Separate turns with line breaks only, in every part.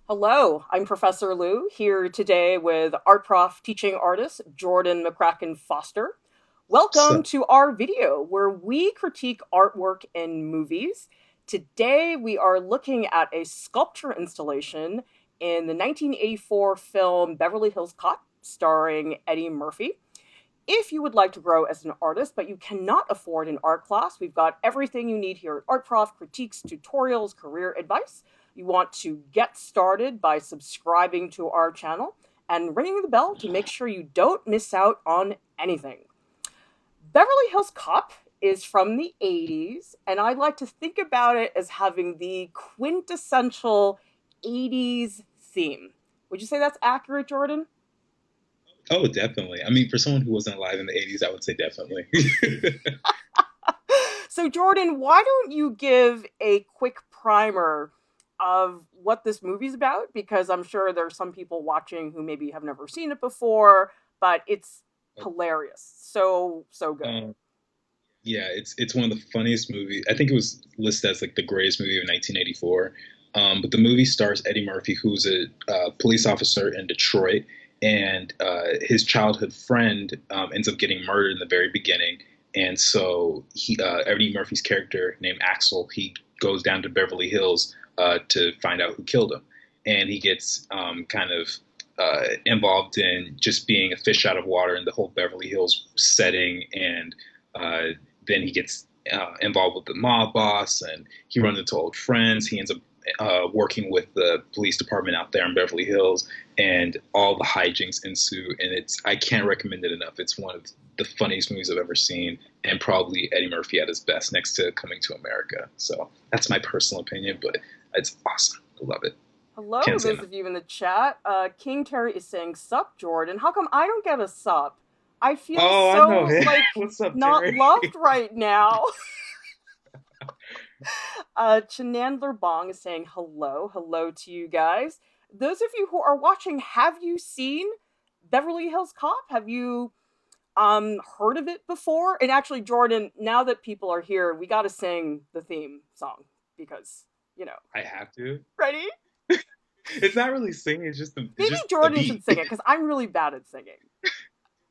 Hello, I'm Professor Lieu here today with art prof teaching artist Jordan McCracken-Foster. Welcome
So,
to our video where we critique artwork in movies. Today we are looking at a sculpture installation in the 1984 film Beverly Hills Cop starring Eddie Murphy. If you would like to grow as an artist, but you cannot afford an art class, we've got everything you need here at Art Prof, critiques, tutorials, career advice. You want to get started by subscribing to our channel and ringing the bell to make sure you don't miss out on anything. Beverly Hills Cop is from the 80s, and I like to think about it as having the quintessential 80s theme. Would you say that's accurate, Jordan?
oh, definitely. I mean, for someone who wasn't alive in the 80s, I would say definitely.
So, Jordan, why don't you give a quick primer of what this movie's about? Because I'm sure there's some people watching who maybe have never seen it before, but it's hilarious. So good.
um, yeah, it's one of the funniest movies. I think it was listed as like the greatest movie of 1984. But the movie stars Eddie Murphy, who's a police officer in Detroit, and his childhood friend ends up getting murdered in the very beginning. And so Eddie Murphy's character named Axel, he goes down to Beverly Hills to find out who killed him, and he gets kind of involved in just being a fish out of water in the whole Beverly Hills setting, and uh, then he gets involved with the mob boss, and he runs into old friends. He ends up working with the police department out there in Beverly Hills, and all the hijinks ensue. And I can't recommend it enough. It's one of the funniest movies I've ever seen, and probably Eddie Murphy at his best next to Coming to America. So that's my personal opinion, but it's awesome. I love it.
Hello,
Can't say
those
enough.
of you in the chat. King Terry is saying, "Sup, Jordan? How come I don't get a sup? I feel
Oh, I know
so
him.
like
What's up,
not
Terry?
loved right now." Chenandler Bong is saying hello to you guys. Those of you who are watching, have you seen Beverly Hills Cop? Have you heard of it before? And actually, Jordan, now that people are here, we got to sing the theme song because
I have to.
ready?
It's not really singing. It's
Maybe
just a
Jordan should
beat.
sing it because I'm really bad at singing.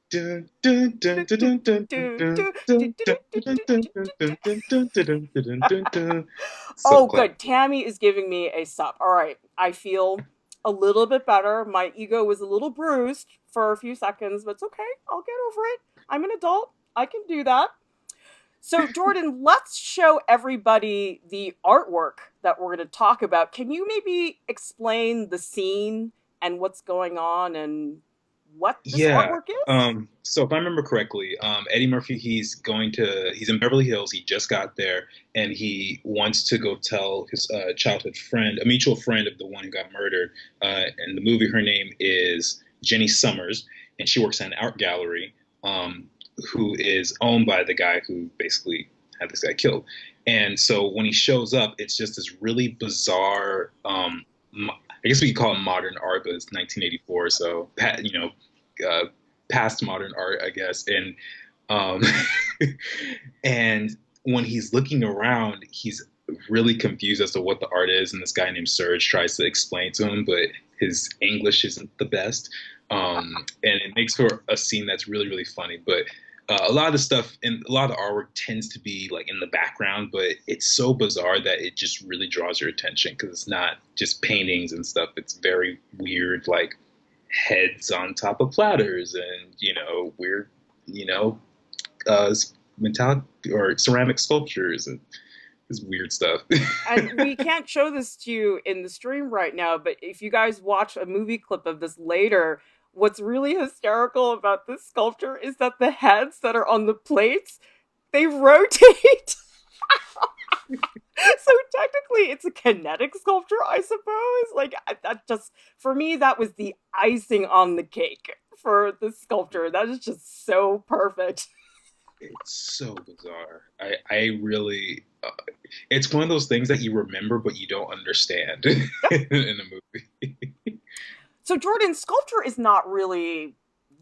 Dun, dun, dun, dun, dun, dun, dun, dun, dun, dun, dun, dun, dun, dun, dun, dun, dun, dun, dun. So
Oh, good.
classic.
Tammy is giving me a sup. All right. I feel a little bit better. My ego was a little bruised for a few seconds, but it's okay. I'll get over it. I'm an adult. I can do that. So, Jordan, let's show everybody the artwork that we're going to talk about. Can you maybe explain the scene and what's going on and what this
Yeah.
artwork is?
So if I remember correctly, Eddie Murphy, he's in Beverly Hills. He just got there, and he wants to go tell his childhood friend, a mutual friend of the one who got murdered. In the movie, her name is Jenny Summers, and she works at an art gallery, who is owned by the guy who basically had this guy killed. And so when he shows up, it's just this really bizarre. I guess we could call it modern art, but it's 1984, so past modern art, I guess. And um, and when he's looking around, he's really confused as to what the art is. And this guy named Serge tries to explain to him, but his English isn't the best. And it makes for a scene that's really, really funny. But a lot of the stuff and a lot of the artwork tends to be like in the background, but it's so bizarre that it just really draws your attention because it's not just paintings and stuff. It's very weird, like heads on top of platters and weird you know uh metallic or ceramic sculptures and this weird stuff.
And we can't show this to you in the stream right now, but if you guys watch a movie clip of this later, what's really hysterical about this sculpture is that the heads that are on the plates, they rotate. So technically it's a kinetic sculpture, I suppose. Like that just for me that was the icing on the cake for the sculpture. That is just so perfect.
It's so bizarre. I really it's one of those things that you remember but you don't understand in a movie.
So Jordan, sculpture is not really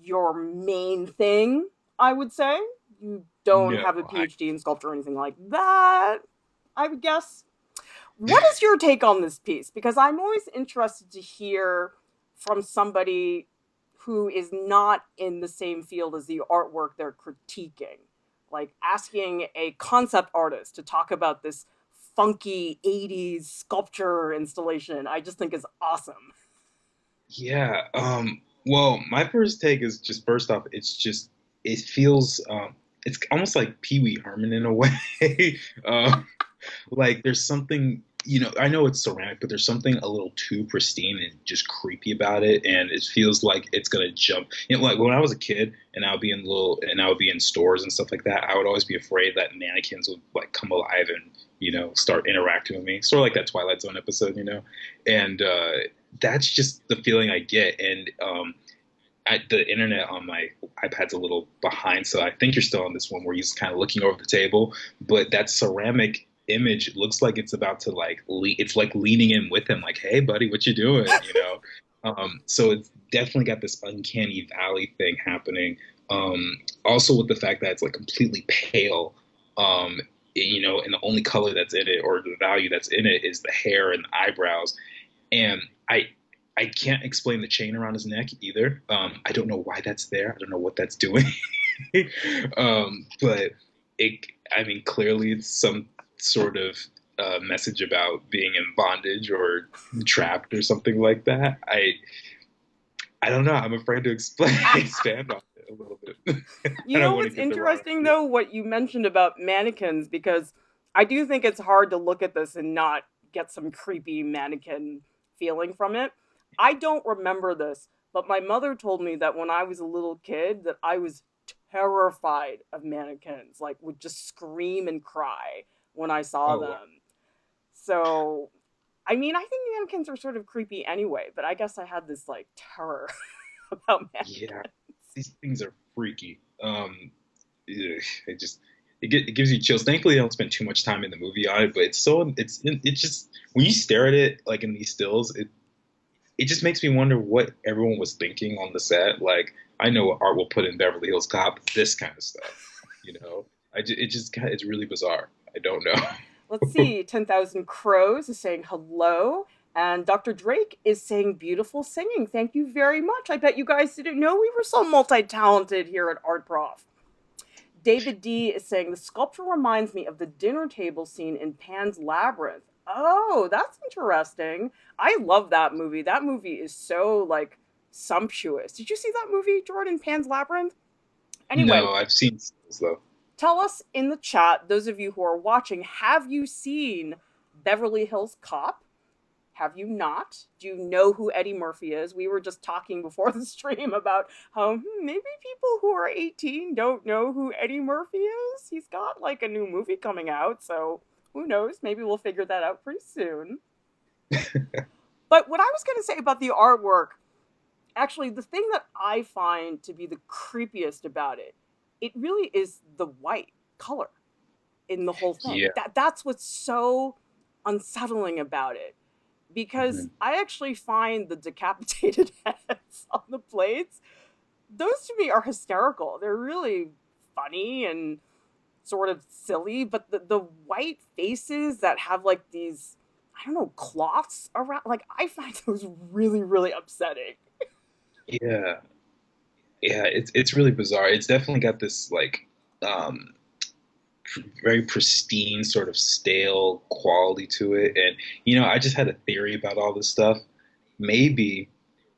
your main thing, I would say. You don't
No,
have a PhD in sculpture or anything like that, I would guess. What is your take on this piece? Because I'm always interested to hear from somebody who is not in the same field as the artwork they're critiquing. Like asking a concept artist to talk about this funky 80s sculpture installation, I just think is awesome.
Yeah. Well, my first take is just first off, it feels it's almost like Pee Wee Herman in a way. um, like there's something, I know it's ceramic, but there's something a little too pristine and just creepy about it, and it feels like it's gonna jump. Like when I was a kid and I would be in stores and stuff like that, I would always be afraid that mannequins would like come alive and start interacting with me, sort of like that Twilight Zone episode, and that's just the feeling I get. And the internet on my iPad's a little behind, so I think you're still on this one where he's kind of looking over the table, but that ceramic image looks like it's about to it's like leaning in with him, like, "Hey, buddy, what you doing?" So it's definitely got this uncanny valley thing happening. Also with the fact that it's like completely pale, and the only color that's in it or the value that's in it is the hair and the eyebrows, and I can't explain the chain around his neck either. I don't know why that's there. I don't know what that's doing. But I mean, clearly it's some sort of message about being in bondage or trapped or something like that. I don't know. I'm afraid to explain, expand on it a little bit. I
You
don't
know
want to
what's
give the wrong
interesting
idea.
though, what you mentioned about mannequins, because I do think it's hard to look at this and not get some creepy mannequin feeling from it. I don't remember this, but my mother told me that when I was a little kid that I was terrified of mannequins, like would just scream and cry when I saw
Oh, wow.
them. So, I mean, I think mannequins are sort of creepy anyway, but I guess I had this like terror about
Yeah,
mannequins.
these things are freaky. Ugh, it just it gives you chills. Thankfully, I don't spend too much time in the movie on it, but it just when you stare at it like in these stills, it just makes me wonder what everyone was thinking on the set. Like I know what art will put in Beverly Hills Cop, this kind of stuff. It just it's really bizarre. I don't
Let's
know.
see, 10,000 Crows is saying hello. And Dr. Drake is saying beautiful singing. Thank you very much. I bet you guys didn't know we were so multi talented here at Art Prof. David D is saying the sculpture reminds me of the dinner table scene in Pan's Labyrinth. Oh, that's interesting. I love that movie. That movie is so like sumptuous. Did you see that movie, Jordan, Pan's Labyrinth? Anyway,
No, I've seen stills though.
tell us in the chat, those of you who are watching, have you seen Beverly Hills Cop? Have you not? Do you know who Eddie Murphy is? We were just talking before the stream about how maybe people who are 18 don't know who Eddie Murphy is. He's got like a new movie coming out, so who knows? Maybe we'll figure that out pretty soon. But what I was going to say about the artwork, actually, the thing that I find to be the creepiest about it, it really is the white color in the whole thing.
Yeah.
That's what's so unsettling about it, because
Mhm.
I actually find the decapitated heads on the plates, those to me are hysterical. They're really funny and sort of silly, but the white faces that have like these, I don't know, cloths around, like I find those really, really upsetting.
Yeah. Yeah, it's really bizarre. It's definitely got this like um very pristine sort of stale quality to it. And I just had a theory about all this stuff. Maybe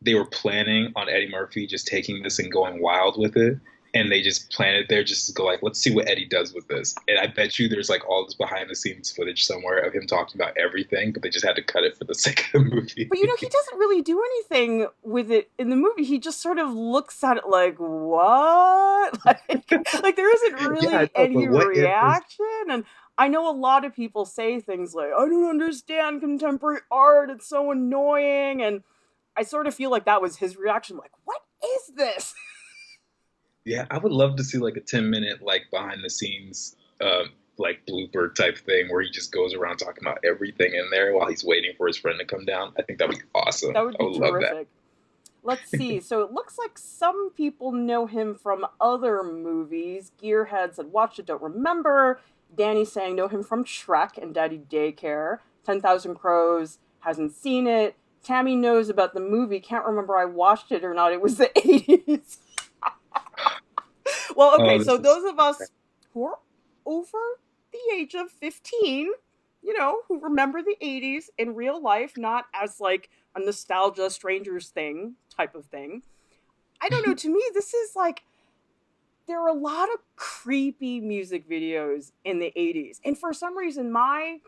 they were planning on Eddie Murphy just taking this and going wild with it. And they just planned it there just to go like, let's see what Eddie does with this. And I bet you there's like all this behind the scenes footage somewhere of him talking about everything, but they just had to cut it for the sake of the
But you know,
movie.
he doesn't really do anything with it in the movie. He just sort of looks at it like, "What?" Like there isn't
Yeah, I
really
know,
any
but what if there's
reaction. And I know a lot of people say things like, "I don't understand contemporary art. It's so annoying." And I sort of feel like that was his reaction, like, "What is this?"
Yeah, I would love to see like a 10-minute like behind the scenes like blooper type thing where he just goes around talking about everything in there while he's waiting for his friend to come down. I think that'd be awesome.
That would
I
be
would love that.
terrific. Let's see. So it looks like some people know him from other movies. Gearheads had watched it, don't remember. Danny saying know him from Shrek and Daddy Daycare. 10,000 Crows, hasn't seen it. Tammy knows about the movie, can't remember I watched it or not. It was the 80s. Well, okay,
Oh,
so
this is
those of us who are over the age of 15, who remember the 80s in real life, not as like a nostalgia strangers thing type of thing. I don't know, to me, this is like, there are a lot of creepy music videos in the 80s. And for some reason, my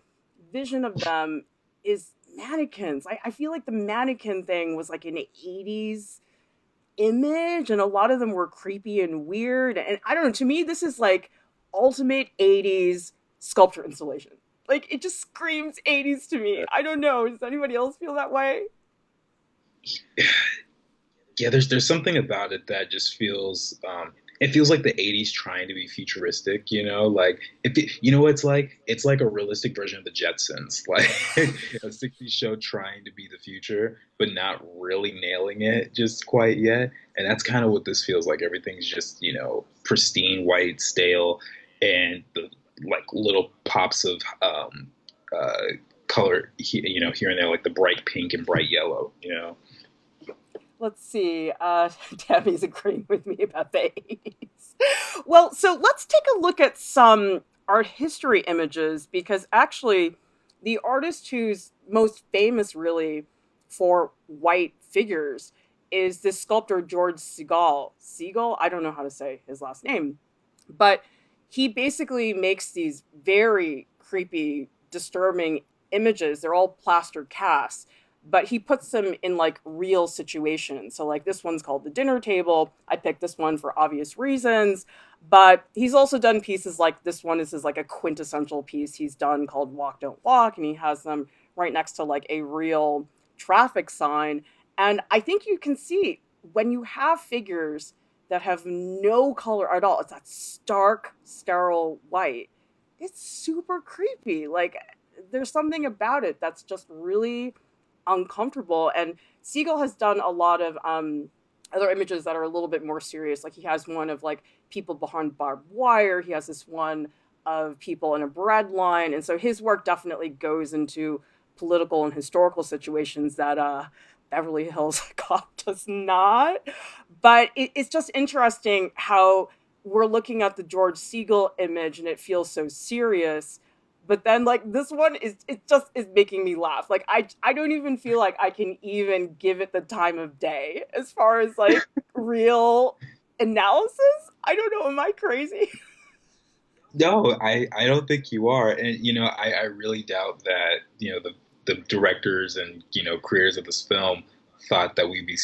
vision of them is mannequins. I feel like the mannequin thing was like an 80s image, and a lot of them were creepy and weird. And I don't know, to me, this is like ultimate 80s sculpture installation. Like, it just screams 80s to me. I don't know. Does anybody else feel that way?
yeah, there's something about it that just feels it feels like the 80s trying to be futuristic, like if you know what it's like? It's like a realistic version of the Jetsons, like a 60s show trying to be the future, but not really nailing it just quite yet. And that's kind of what this feels like. Everything's just, pristine, white, stale, and the like little pops of uh, color, here and there, like the bright pink and bright yellow.
Let's see. Tammy's agreeing with me about the 80s. Well, so let's take a look at some art history images, because actually, the artist who's most famous, really, for white figures is this sculptor, George Segal. Segal? I don't know how to say his last name. But he basically makes these very creepy, disturbing images. They're all plaster casts, but he puts them in like real situations. So, like, this one's called The Dinner Table. I picked this one for obvious reasons, but he's also done pieces like this one. This is like a quintessential piece he's done called Walk Don't Walk, and he has them right next to like a real traffic sign. And I think you can see when you have figures that have no color at all, it's that stark, sterile white. It's super creepy. Like, there's something about it that's just really uncomfortable. And Siegel has done a lot of other images that are a little bit more serious. Like, he has one of like people behind barbed wire. He has this one of people in a bread line. And so his work definitely goes into political and historical situations that Beverly Hills Cop does not. But it's just interesting how we're looking at the George Siegel image and it feels so serious. But then, like, this one is, it just is making me laugh. Like, I don't even feel like I can even give it the time of day as far as like real analysis. I don't know. Am I crazy?
No, I don't think you are. And, I really doubt that, the directors and, creators of this film thought that we'd be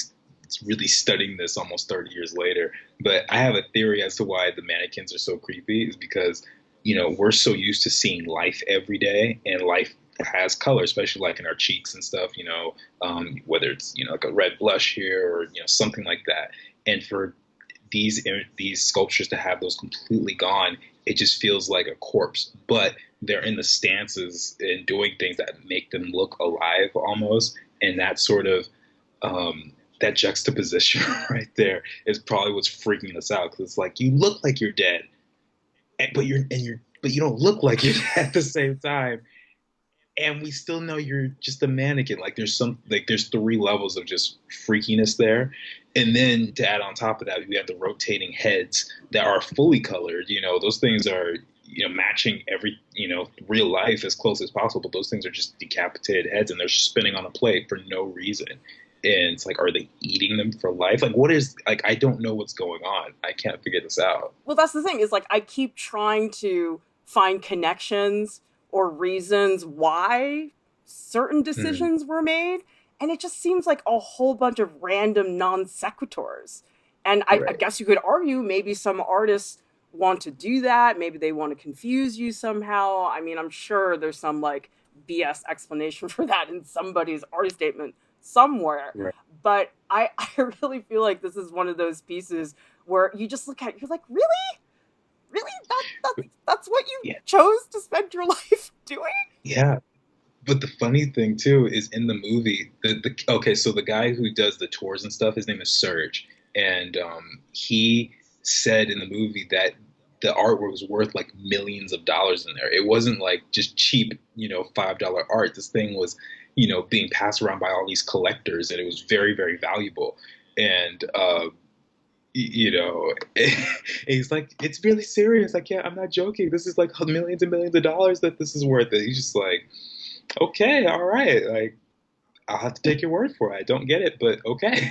really studying this almost 30 years later. But I have a theory as to why the mannequins are so creepy is because, we're so used to seeing life every day, and life has color, especially like in our cheeks and stuff, whether it's, like a red blush here or, something like that. And for these sculptures to have those completely gone, it just feels like a corpse. But they're in the stances and doing things that make them look alive almost, and that sort of that juxtaposition right there is probably what's freaking us out because it's like you look like you're dead, but you don't look like you're dead at the same time, and we still know you're just a mannequin. Like there's three levels of just freakiness there, and then to add on top of that, we have the rotating heads that are fully colored. Those things are matching every real life as close as possible. Those things are just decapitated heads, and they're spinning on a plate for no reason. And it's like, are they eating them for life? Like, what is like? I don't know what's going on. I can't figure this out.
Well, that's the thing, is like I keep trying to find connections or reasons why certain
Hmm.
decisions were made, and it just seems like a whole bunch of random non sequiturs. And I
Right.
guess you could argue maybe some artists want to do that, maybe they want to confuse you somehow. I mean, I'm sure there's some like BS explanation for that in somebody's art statement somewhere.
Right.
But I really feel like this is one of those pieces where you just look at it, you're like, really? Really? That's what you
Yeah.
chose to spend your life doing?
Yeah. But the funny thing too is in the movie, the okay, so the guy who does the tours and stuff, his name is Serge, and he said in the movie that the artwork was worth like millions of dollars in there. It wasn't like just cheap, $5 art. This thing was, being passed around by all these collectors, and it was very, very valuable. And he's like, it's really serious. Like, yeah, I'm not joking. This is like millions and millions of dollars that this is worth. It. He's just like, okay, all right, like I'll have to take your word for it. I don't get it, but okay.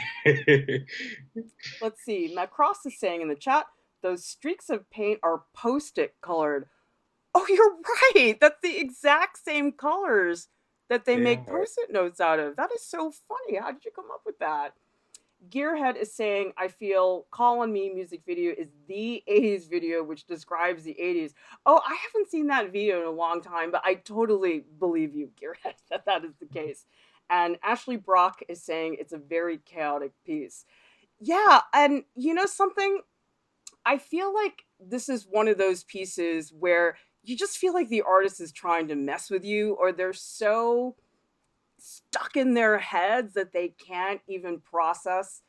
Let's see. Matt Cross is saying in the chat, those streaks of paint are post-it colored. Oh, you're right. That's the exact same colors that they
They
make
are.
post-it notes out of. That is so funny. How did you come up with that? Gearhead is saying, I feel Call on Me music video is the 80s video which describes the 80s. Oh, I haven't seen that video in a long time, but I totally believe you, Gearhead, that that is the case. And Ashley Brock is saying it's a very chaotic piece. Yeah, and you know something? I feel like this is one of those pieces where you just feel like the artist is trying to mess with you, or they're so stuck in their heads that they can't even process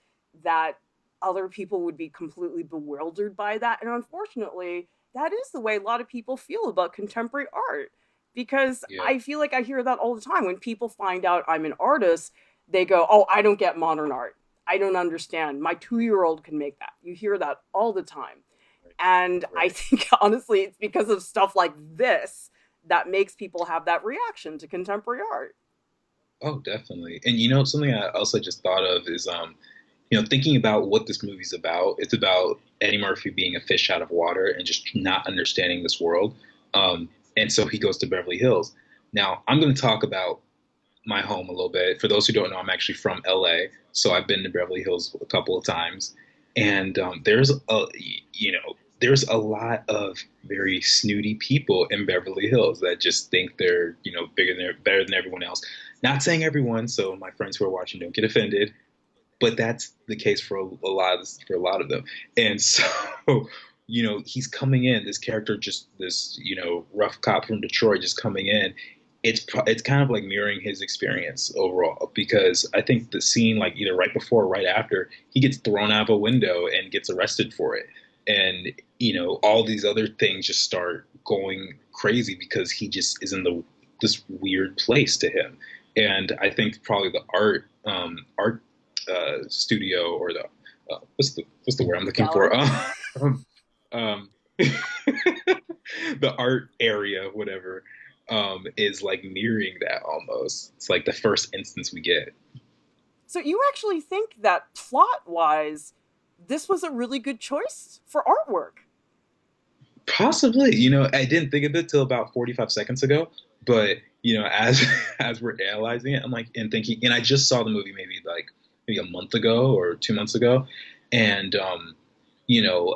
that other people would be completely bewildered by that. And unfortunately, that is the way a lot of people feel about contemporary art. Because
Yeah.
I feel like I hear that all the time. When people find out I'm an artist, they go, "Oh, I don't get modern art. I don't understand. My 2 year old can make that." You hear that all the time.
Right.
And I
Right.
think, honestly, it's because of stuff like this that makes people have that reaction to contemporary art.
Oh, definitely. And something I also just thought of is thinking about what this movie's about. It's about Eddie Murphy being a fish out of water and just not understanding this world. And so he goes to Beverly Hills. Now, I'm going to talk about my home a little bit. For those who don't know, I'm actually from LA, so I've been to Beverly Hills a couple of times, and there's a lot of very snooty people in Beverly Hills that just think they're bigger than better than everyone else. Not saying everyone, so my friends who are watching don't get offended, but that's the case for a lot of them. And so, he's coming in. This character, just this rough cop from Detroit, just coming in. It's kind of like mirroring his experience overall, because I think the scene, like either right before or right after, he gets thrown out of a window and gets arrested for it, and all these other things just start going crazy because he just is in this weird place to him. And I think probably the art studio, or the what's the word I'm looking for?
Gallery.
Um, the art area, whatever, is like mirroring that almost. It's like the first instance we get.
So you actually think that plot wise, this was a really good choice for artwork?
Possibly, I didn't think of it till about 45 seconds ago, but as as we're analyzing it, I'm like and thinking, and I just saw the movie maybe a month ago or 2 months ago, and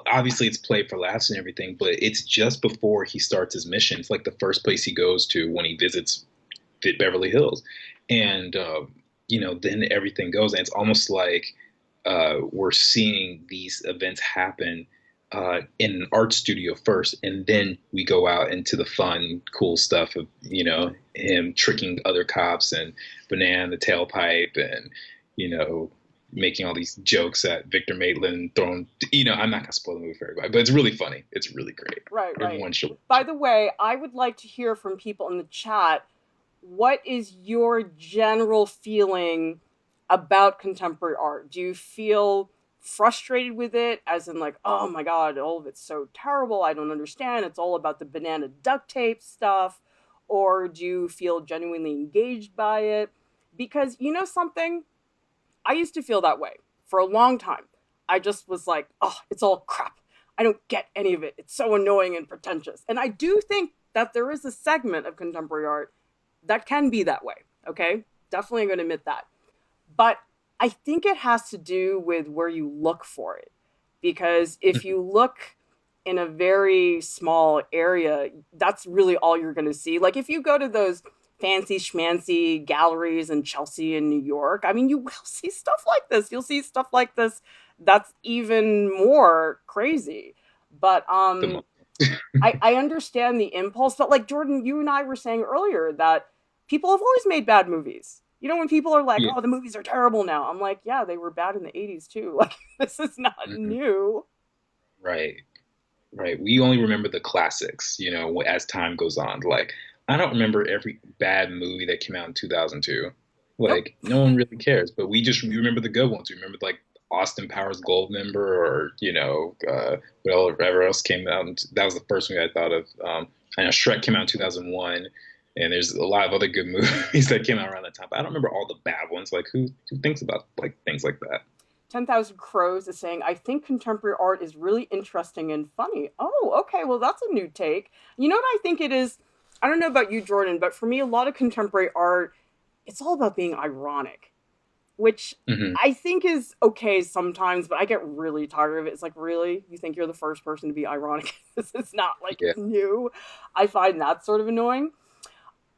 obviously it's played for laughs and everything, but it's just before he starts his mission. It's like the first place he goes to when he visits Beverly Hills, and then everything goes, and it's almost like we're seeing these events happen in an art studio first, and then we go out into the fun, cool stuff of him tricking other cops and Banana the tailpipe, and you know making all these jokes at Victor Maitland throwing. I'm not gonna spoil the movie for everybody, but it's really funny. It's really great.
Right, right.
Everyone should watch
By
it.
the way, I would like to hear from people in the chat. What is your general feeling about contemporary art? Do you feel frustrated with it, as in, like, oh my God, all of it's so terrible, I don't understand, it's all about the banana duct tape stuff? Or do you feel genuinely engaged by it? Because you know something? I used to feel that way for a long time. I just was like, oh, it's all crap. I don't get any of it. It's so annoying and pretentious. And I do think that there is a segment of contemporary art that can be that way. Okay. Definitely going to admit that. But I think it has to do with where you look for it. Because if you look in a very small area, that's really all you're going to see. Like if you go to those fancy schmancy galleries in Chelsea and New York, I mean, you will see stuff like this. You'll see stuff like this that's even more crazy. But
The
I understand the impulse. But like Jordan, you and I were saying earlier that people have always made bad movies. You know, when people are like,
Yeah.
"Oh, the movies are terrible now," I'm like, "Yeah, they were bad in the '80s too. Like, this is not
Mhm.
new."
Right. right. We only remember the classics, as time goes on. Like, I don't remember every bad movie that came out in 2002.
Nope.
Like, no one really cares, but we remember the good ones. We remember like Austin Powers Goldmember or, whatever else came out. And that was the first movie I thought of. I know Shrek came out in 2001, and there's a lot of other good movies that came out around that time. But I don't remember all the bad ones. Like, who thinks about like things like that?
10,000 Crows is saying, I think contemporary art is really interesting and funny. Oh, okay. Well, that's a new take. You know what I think it is? I don't know about you, Jordan, but for me, a lot of contemporary art, it's all about being ironic, which
Hmm.
I think is okay sometimes, but I get really tired of it. It's like, really? You think you're the first person to be ironic? This is not like
Yeah.
new. I find that sort of annoying.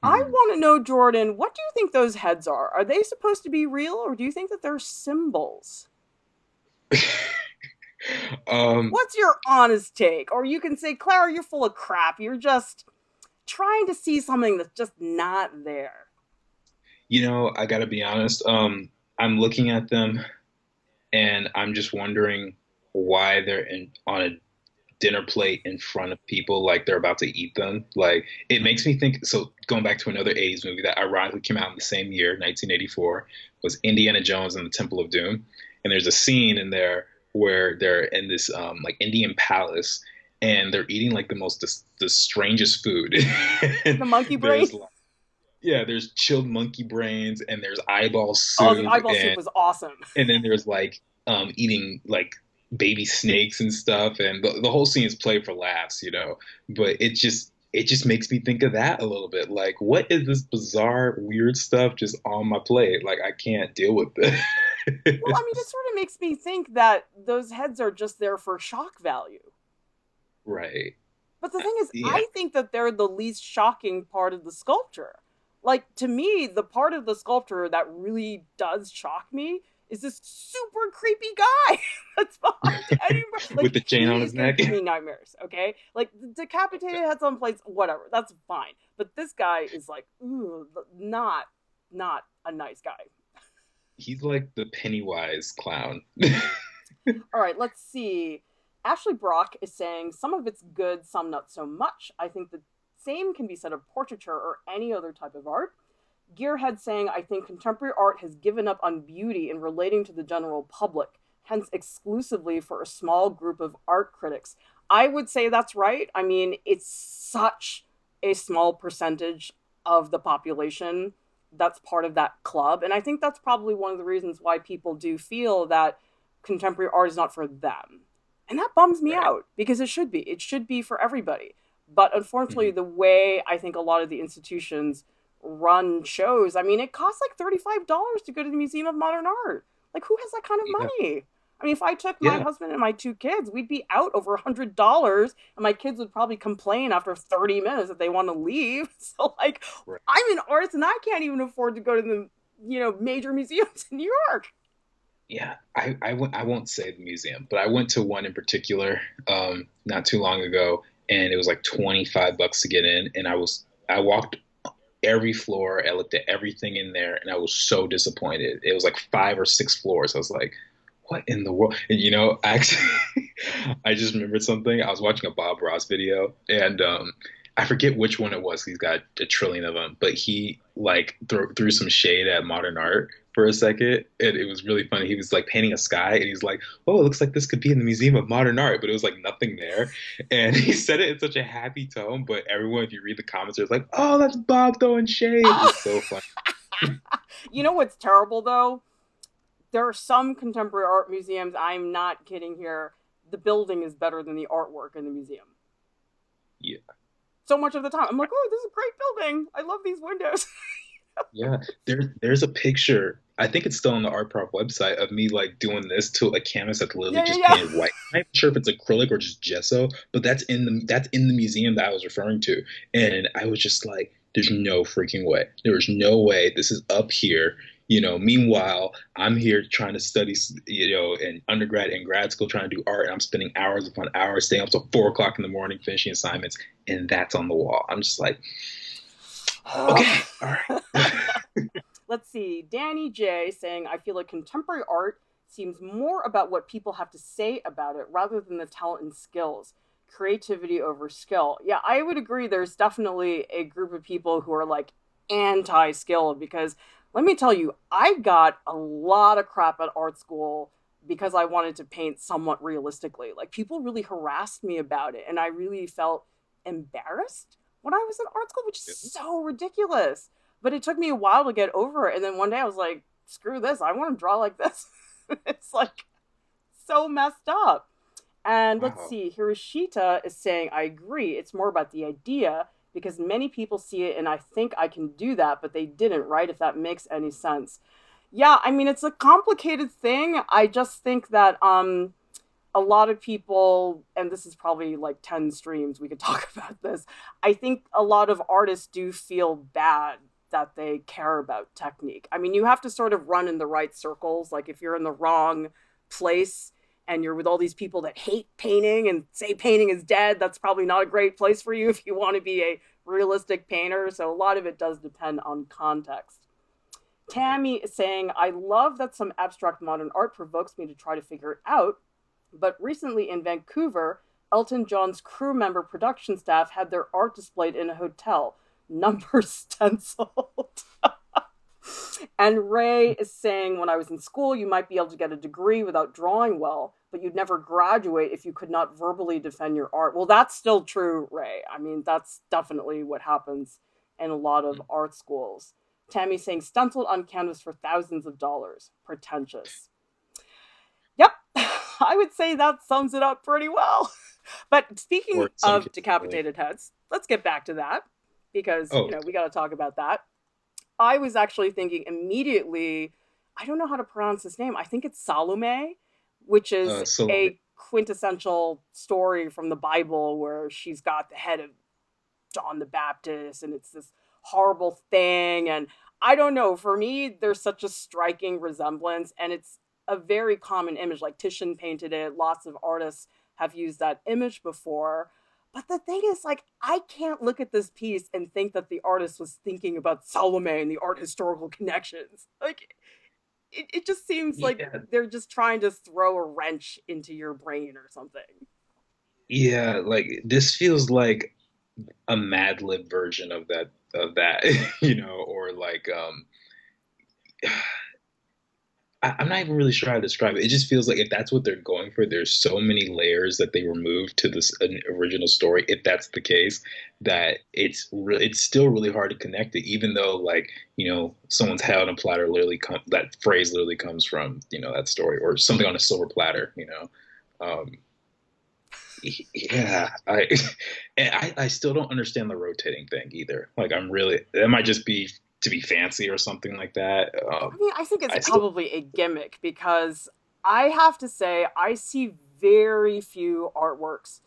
I
Hmm.
want to know, Jordan, what do you think those heads are? Are they supposed to be real, or do you think that they're symbols?
um,
What's your honest take? Or you can say, Clara, you're full of crap. You're just trying to see something that's just not there.
I gotta be honest. I'm looking at them and I'm just wondering why they're on a dinner plate in front of people like they're about to eat them. Like it makes me think. So going back to another 80s movie that ironically came out in the same year, 1984, was Indiana Jones and the Temple of Doom. And there's a scene in there where they're in this like Indian palace and they're eating like the strangest food. And
The monkey brain?
there's like yeah, there's chilled monkey brains and there's eyeball
Oh, the
soup
eyeball soup was awesome.
and then there's like eating like baby snakes and stuff and the whole scene is played for laughs, but it just makes me think of that a little bit. Like what is this bizarre weird stuff just on my plate? Like I can't deal with
Well, I
it.
mean, it sort of makes me think that those heads are just there for shock value.
Right.
But the thing is,
Yeah.
I think that they're the least shocking part of the sculpture. Like, to me, the part of the sculpture that really does shock me is this super creepy guy that's behind Eddie. Like,
With the chain on
he is
his
going to
neck.
give me nightmares, okay? Like, the decapitated heads on plates, whatever, that's fine. But this guy is like, ooh, not a nice guy.
He's like the Pennywise clown.
All right, let's see. Ashley Brock is saying some of it's good, some not so much. I think the same can be said of portraiture or any other type of art. Gearhead saying, I think contemporary art has given up on beauty in relating to the general public, hence exclusively for a small group of art critics. I would say that's right. I mean, it's such a small percentage of the population that's part of that club. And I think that's probably one of the reasons why people do feel that contemporary art is not for them. And that bums me
Right.
out because it should be. It should be for everybody. But unfortunately,
Mhm.
the way I think a lot of the institutions run shows, I mean, it costs like $35 to go to the Museum of Modern Art. Like, who has that kind of
Yeah.
money? I mean, if I took my
Yeah.
husband and my two kids, we'd be out over $100, and my kids would probably complain after 30 minutes that they want to leave. So, like,
Right.
I'm an artist and I can't even afford to go to the, major museums in New York.
Yeah, I won't say the museum, but I went to one in particular not too long ago, and it was like 25 bucks to get in, and I walked every floor, I looked at everything in there, and I was so disappointed. It was like 5 or 6 floors. I was like, what in the world? And I actually I just remembered something. I was watching a Bob Ross video, and I forget which one it was. He's got a trillion of them, but he like threw some shade at modern art for a second, and it was really funny. He was like painting a sky, and he's like, "Oh, it looks like this could be in the Museum of Modern Art," but it was like nothing there. And he said it in such a happy tone, but everyone, if you read the comments, it's like, "Oh, that's Bob throwing shade." It was so funny.
You know what's terrible though? There are some contemporary art museums, I'm not kidding here, the building is better than the artwork in the museum.
Yeah.
So much of the time. I'm like, oh, this is a great building. I love these windows.
Yeah, there's a picture. I think it's still on the Art Prop website of me like doing this to a canvas that's literally
Yeah, yeah,
just
yeah.
painted white. I'm not sure if it's acrylic or just gesso, but that's in the museum that I was referring to, and I was just like, "There's no freaking way. There is no way this is up here." Meanwhile, I'm here trying to study, in undergrad and grad school, trying to do art, and I'm spending hours upon hours, staying up till 4 o'clock in the morning finishing assignments, and that's on the wall. I'm just like, okay, all right.
Let's see. Danny J saying, I feel like contemporary art seems more about what people have to say about it rather than the talent and skills. Creativity over skill. Yeah, I would agree. There's definitely a group of people who are like anti skill because let me tell you, I got a lot of crap at art school because I wanted to paint somewhat realistically. Like people really harassed me about it, and I really felt embarrassed when I was in art school, which is so ridiculous. But it took me a while to get over it. And then one day I was like, screw this, I want to draw like this. It's like so messed up. And let's
Wow.
see, Hiroshita is saying, I agree. It's more about the idea because many people see it and I think I can do that, but they didn't, right? If that makes any sense. Yeah, I mean, it's a complicated thing. I just think that a lot of people, and this is probably like 10 streams, we could talk about this. I think a lot of artists do feel bad that they care about technique. I mean, you have to sort of run in the right circles. Like if you're in the wrong place and you're with all these people that hate painting and say painting is dead, that's probably not a great place for you if you want to be a realistic painter. So a lot of it does depend on context.
Right.
Tammy is saying, I love that some abstract modern art provokes me to try to figure it out, but recently in Vancouver, Elton John's crew member production staff had their art displayed in a hotel, numbers stenciled. And Ray is saying, when I was in school, you might be able to get a degree without drawing well, but you'd never graduate if you could not verbally defend your art. Well, that's still true, Ray. I mean, that's definitely what happens in a lot of art schools. Tammy's saying, stenciled on canvas for thousands of dollars. Pretentious. Yep, I would say that sums it up pretty well. But
Or
speaking
in some
of
cases, really.
decapitated heads, let's get back to that because,
Oh,
we got to talk about that. I was actually thinking immediately, I don't know how to pronounce his name. I think it's Salome, which is
Salome.
a quintessential story from the Bible where she's got the head of John the Baptist and it's this horrible thing. And I don't know, for me, there's such a striking resemblance and it's a very common image. Like Titian painted it, lots of artists have used that image before. But the thing is, like, I can't look at this piece and think that the artist was thinking about Salome and the art historical connections. Like, it just seems like
Yeah,
they're just trying to throw a wrench into your brain or something.
yeah. Like this feels like a Mad Lib version of that, or like I'm not even really sure how to describe it. It just feels like if that's what they're going for, there's so many layers that they removed to this original story. If that's the case, that it's still really hard to connect it, even though like someone's head on a platter that phrase literally comes from that story or something on a silver platter. Um, yeah, and I still don't understand the rotating thing either. Like I'm really that might just be to be fancy or something like that.
I mean, I think it's
I still.
probably a gimmick because I have to say, I see very few artworks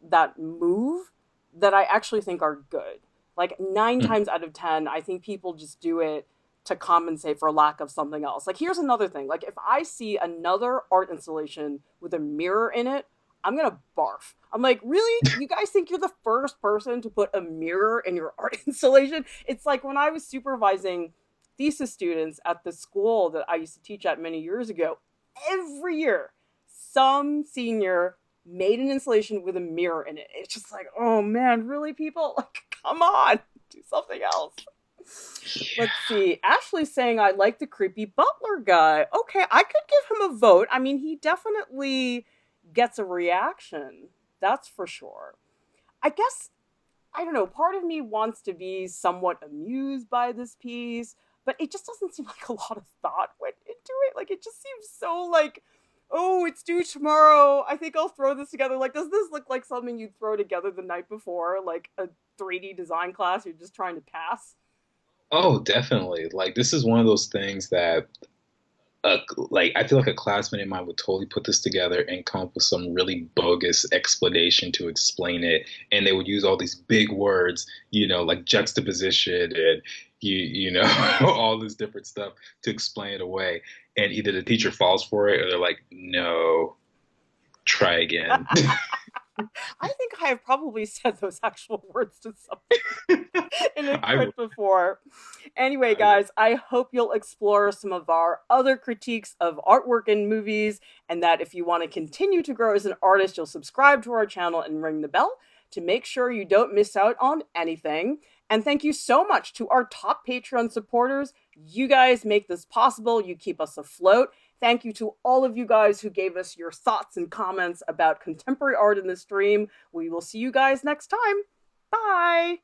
that move that I actually think are good. Like nine
Mhm.
times out of 10, I think people just do it to compensate for lack of something else. Like, here's another thing. Like, if I see another art installation with a mirror in it, I'm gonna barf. I'm like, really? You guys think you're the first person to put a mirror in your art installation? It's like when I was supervising thesis students at the school that I used to teach at many years ago, every year, some senior made an installation with a mirror in it. It's just like, oh man, really, people? Like, come on, do something else. Let's see. Ashley's saying I like the creepy butler guy. Okay, I could give him a vote. I mean, he definitely gets a reaction. That's for sure. I guess I don't know. Part of me wants to be somewhat amused by this piece, but it just doesn't seem like a lot of thought went into it. Like it just seems so like, oh, it's due tomorrow. I think I'll throw this together. Like, does this look like something you'd throw together the night before, like a 3D design class you're just trying to pass?
Oh, definitely. Like this is one of those things that like I feel like a classmate of mine would totally put this together and come up with some really bogus explanation to explain it, and they would use all these big words, like juxtaposition and all this different stuff to explain it away. And either the teacher falls for it or they're like, no, try again.
I think I have probably said those actual words to someone in a
I
crit before. Anyway,
I would.
guys, I hope you'll explore some of our other critiques of artwork in movies, and that if you want to continue to grow as an artist, you'll subscribe to our channel and ring the bell to make sure you don't miss out on anything. And thank you so much to our top Patreon supporters. You guys make this possible, you keep us afloat. Thank you to all of you guys who gave us your thoughts and comments about contemporary art in the stream. We will see you guys next time. Bye.